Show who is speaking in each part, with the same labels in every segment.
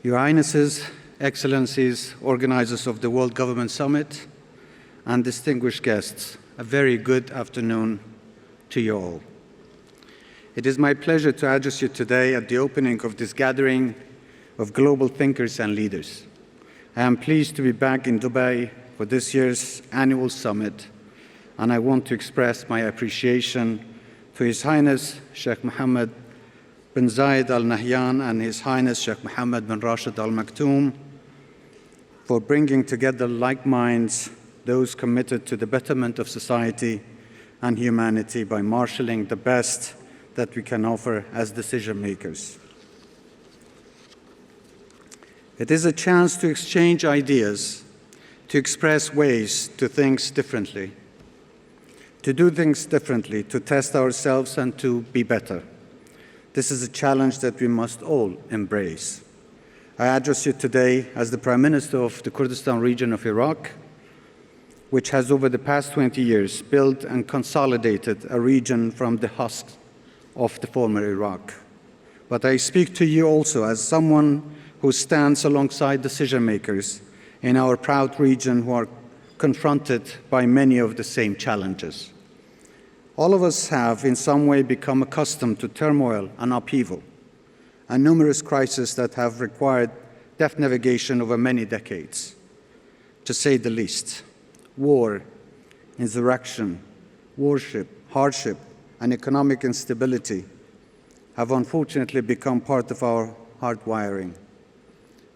Speaker 1: Your Highnesses, Excellencies, organizers of the World Government Summit, and distinguished guests, a very good afternoon to you all. It is my pleasure to address you today at the opening of this gathering of global thinkers and leaders. I am pleased to be back in Dubai for this year's annual summit, and I want to express my appreciation to His Highness Sheikh Mohammed bin Zayed Al Nahyan and His Highness Sheikh Mohammed bin Rashid Al Maktoum for bringing together like minds, those committed to the betterment of society and humanity by marshalling the best that we can offer as decision makers. It is a chance to exchange ideas, to express ways to think differently, to do things differently, to test ourselves and to be better. This is a challenge that we must all embrace. I address you today as the Prime Minister of the Kurdistan region of Iraq, which has over the past 20 years built and consolidated a region from the husks of the former Iraq. But I speak to you also as someone who stands alongside decision makers in our proud region who are confronted by many of the same challenges. All of us have in some way become accustomed to turmoil and upheaval and numerous crises that have required deft navigation over many decades, to say the least. War, insurrection, warship, hardship, and economic instability have unfortunately become part of our hardwiring.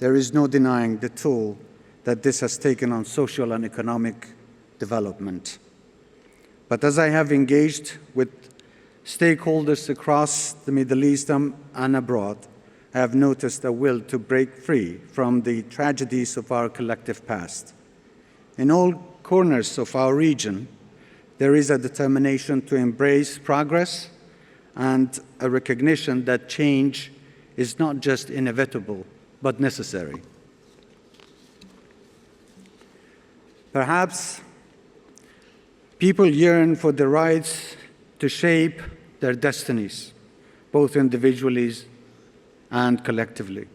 Speaker 1: There is no denying the toll that this has taken on social and economic development. But as I have engaged with stakeholders across the Middle East and abroad, I have noticed a will to break free from the tragedies of our collective past. In all corners of our region, there is a determination to embrace progress and a recognition that change is not just inevitable, but necessary. Perhaps people yearn for the rights to shape their destinies, both individually and collectively.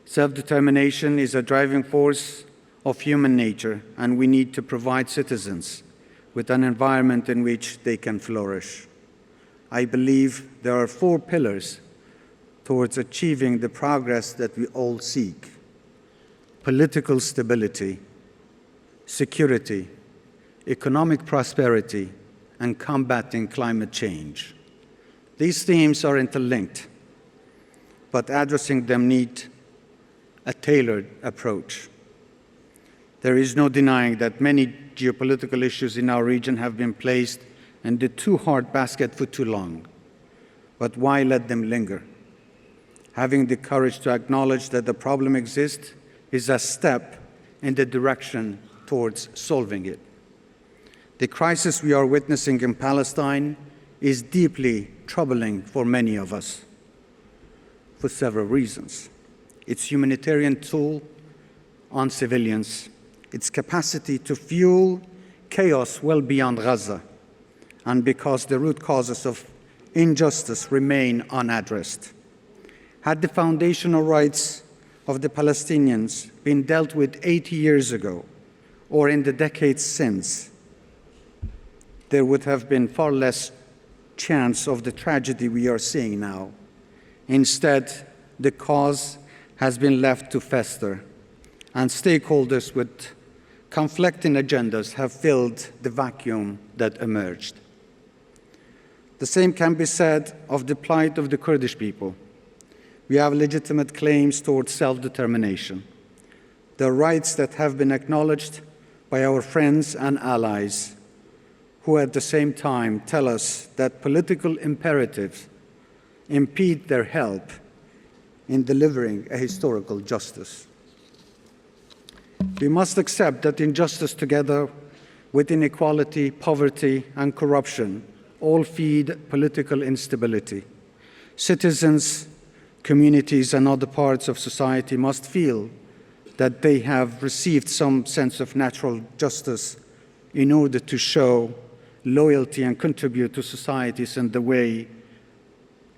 Speaker 1: Self-determination is a driving force of human nature, and we need to provide citizens with an environment in which they can flourish. I believe there are 4 pillars towards achieving the progress that we all seek: political stability, security, economic prosperity, and combating climate change. These themes are interlinked, but addressing them need a tailored approach. There is no denying that many geopolitical issues in our region have been placed in the too hard basket for too long. But why let them linger? Having the courage to acknowledge that the problem exists is a step in the direction towards solving it. The crisis we are witnessing in Palestine is deeply troubling for many of us for several reasons. Its humanitarian toll on civilians, its capacity to fuel chaos well beyond Gaza, and because the root causes of injustice remain unaddressed. Had the foundational rights of the Palestinians been dealt with 80 years ago or in the decades since, there would have been far less chance of the tragedy we are seeing now. Instead, the cause has been left to fester, and stakeholders with conflicting agendas have filled the vacuum that emerged. The same can be said of the plight of the Kurdish people. We have legitimate claims towards self-determination, the rights that have been acknowledged by our friends and allies, who at the same time tell us that political imperatives impede their help in delivering a historical justice. We must accept that injustice, together with inequality, poverty, and corruption, all feed political instability. Citizens, communities, and other parts of society must feel that they have received some sense of natural justice in order to show loyalty and contribute to societies in the way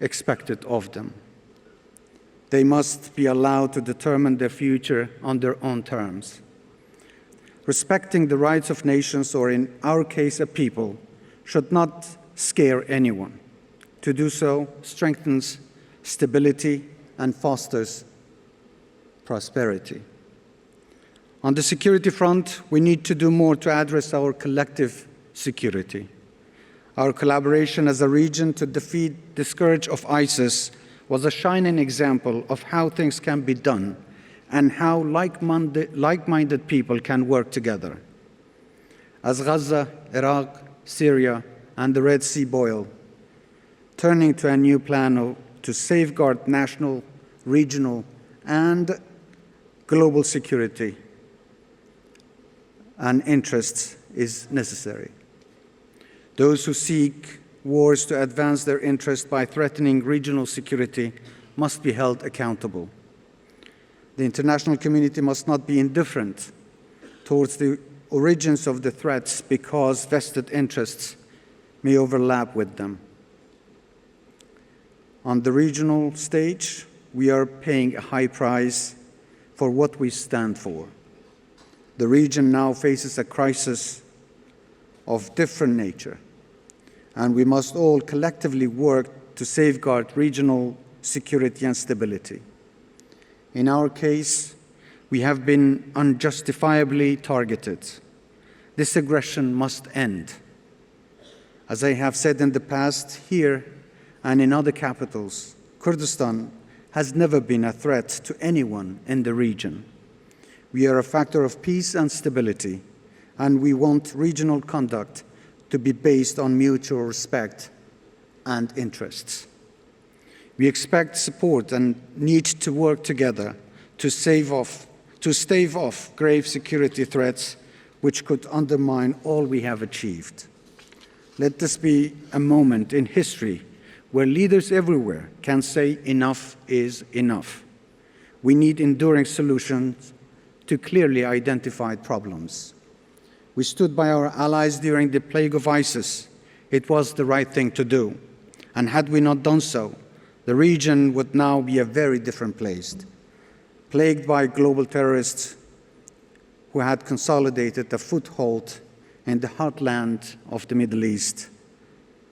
Speaker 1: expected of them. They must be allowed to determine their future on their own terms. Respecting the rights of nations, or in our case, a people, should not scare anyone. To do so strengthens stability and fosters prosperity. On the security front, we need to do more to address our collective security. Our collaboration as a region to defeat the scourge of ISIS was a shining example of how things can be done and how like-minded people can work together. As Gaza, Iraq, Syria, and the Red Sea boil, turning to a new plan to safeguard national, regional, and global security and interests is necessary. Those who seek wars to advance their interests by threatening regional security must be held accountable. The international community must not be indifferent towards the origins of the threats because vested interests may overlap with them. On the regional stage, we are paying a high price for what we stand for. The region now faces a crisis of different nature, and we must all collectively work to safeguard regional security and stability. In our case, we have been unjustifiably targeted. This aggression must end. As I have said in the past, here and in other capitals, Kurdistan has never been a threat to anyone in the region. We are a factor of peace and stability, and we want regional conduct to be based on mutual respect and interests. We expect support and need to work together to stave off grave security threats which could undermine all we have achieved. Let this be a moment in history where leaders everywhere can say enough is enough. We need enduring solutions to clearly identified problems. We stood by our allies during the plague of ISIS. It was the right thing to do. And had we not done so, the region would now be a very different place, plagued by global terrorists who had consolidated a foothold in the heartland of the Middle East,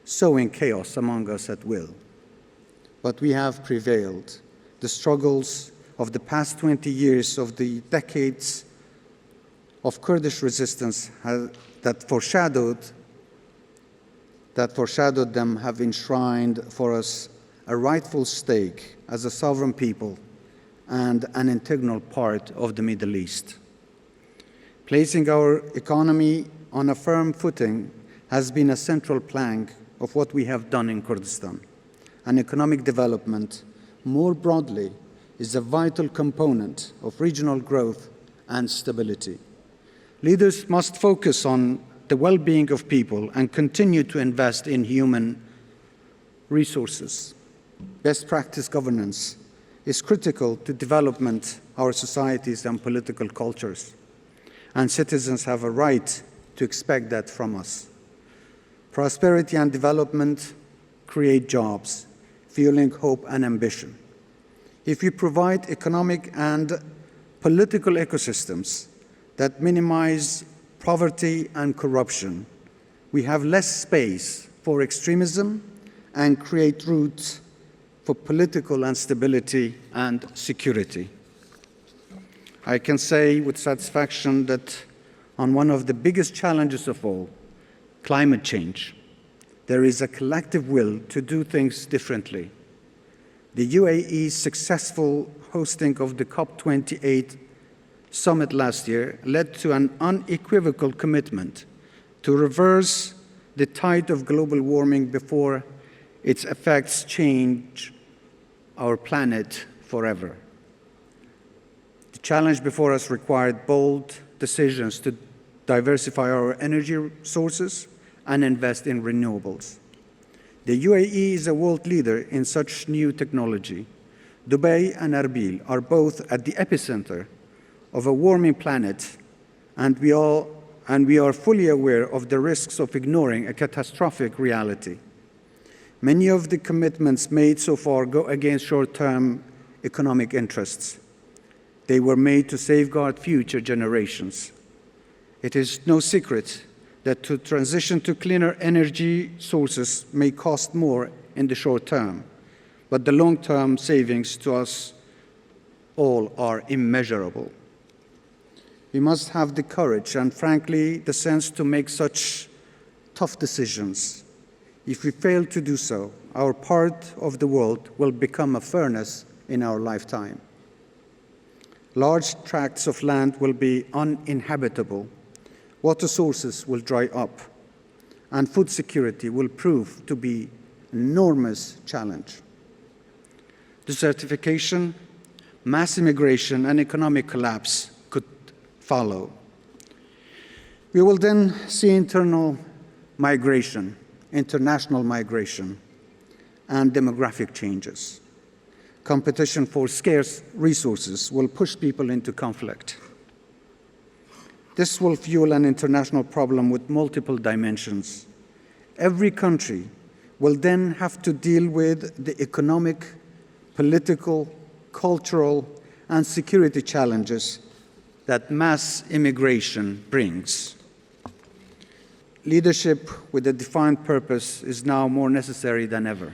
Speaker 1: sowing chaos among us at will. But we have prevailed. The struggles of the past 20 years, of the decades of Kurdish resistance that foreshadowed them have enshrined for us a rightful stake as a sovereign people and an integral part of the Middle East. Placing our economy on a firm footing has been a central plank of what we have done in Kurdistan. And economic development, more broadly, is a vital component of regional growth and stability. Leaders must focus on the well-being of people and continue to invest in human resources. Best practice governance is critical to development our societies and political cultures, and citizens have a right to expect that from us. Prosperity and development create jobs, fueling hope and ambition. If we provide economic and political ecosystems that minimize poverty and corruption, we have less space for extremism and create roots for political instability and security. I can say with satisfaction that on one of the biggest challenges of all, climate change, there is a collective will to do things differently. The UAE's successful hosting of the COP28 summit last year led to an unequivocal commitment to reverse the tide of global warming before its effects change our planet forever. The challenge before us required bold decisions to diversify our energy sources and invest in renewables. The UAE is a world leader in such new technology. Dubai and Erbil are both at the epicenter of a warming planet, and we are fully aware of the risks of ignoring a catastrophic reality. Many of the commitments made so far go against short-term economic interests. They were made to safeguard future generations. It is no secret that to transition to cleaner energy sources may cost more in the short term, but the long-term savings to us all are immeasurable. We must have the courage and, frankly, the sense to make such tough decisions. If we fail to do so, our part of the world will become a furnace in our lifetime. Large tracts of land will be uninhabitable, water sources will dry up, and food security will prove to be an enormous challenge. Desertification, mass immigration, and economic collapse could follow. We will then see international migration, and demographic changes. Competition for scarce resources will push people into conflict. This will fuel an international problem with multiple dimensions. Every country will then have to deal with the economic, political, cultural, and security challenges that mass immigration brings. Leadership with a defined purpose is now more necessary than ever.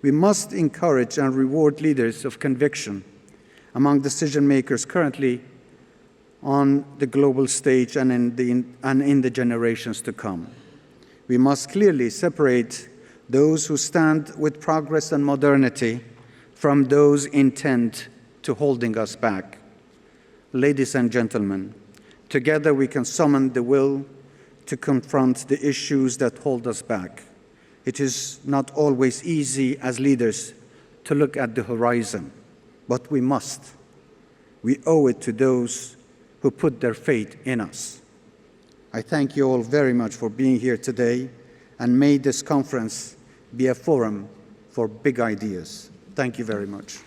Speaker 1: We must encourage and reward leaders of conviction among decision makers currently on the global stage and in the generations to come. We must clearly separate those who stand with progress and modernity from those intent to holding us back. Ladies and gentlemen, together we can summon the will to confront the issues that hold us back. It is not always easy as leaders to look at the horizon, but we must. We owe it to those who put their faith in us. I thank you all very much for being here today, and may this conference be a forum for big ideas. Thank you very much.